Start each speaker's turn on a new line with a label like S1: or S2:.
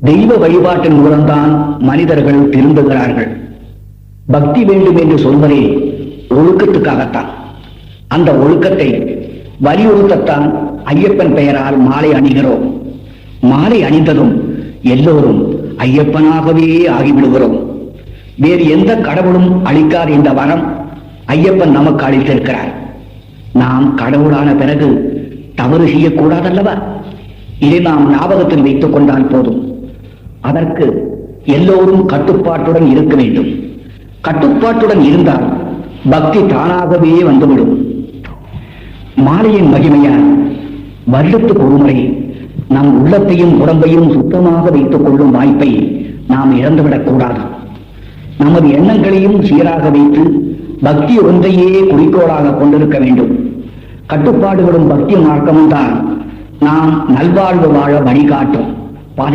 S1: தெய்வ வழிபாட்டின் மூலம்தான் மனிதர்கள் திருந்துகிறார்கள். பக்தி வேண்டும் என்று சொல்வதே ஒழுக்கத்துக்காகத்தான். அந்த ஒழுக்கத்தை வலியுறுத்தத்தான் ஐயப்பன் பெயரால் மாலை அணிகிறோம். மாலை அணிந்ததும் எல்லோரும் ஐயப்பனாகவே ஆகிவிடுகிறோம். வேறு எந்த கடவுளும் அளிக்காத இந்த வரம் ஐயப்பன் நமக்கு அளித்திருக்கிறார். நாம் கடவுளான பிறகு தவறு செய்யக்கூடாதல்லவா? இதை நாம் ஞாபகத்தில் வைத்துக் கொண்டால் போதும். அதற்கு எல்லோரும் கட்டுப்பாட்டுடன் இருக்க வேண்டும். கட்டுப்பாட்டுடன் இருந்தால் பக்தி தானாகவே வந்துவிடும். மாலையின் மகிமையால் வருடத்துக்கு ஒருமுறை நம் உள்ளத்தையும் உடம்பையும் சுத்தமாக வைத்துக் கொள்ளும் வாய்ப்பை நாம் இழந்துவிடக் கூடாது. நமது எண்ணங்களையும் சீராக வைத்து பக்தி ஒன்றையே குறிக்கோளாக கொண்டிருக்க வேண்டும். கட்டுப்பாடுகளும் பக்தி மார்க்கமும் தான் நாம் நல்வாழ்வு வாழ வழிகாட்டும்.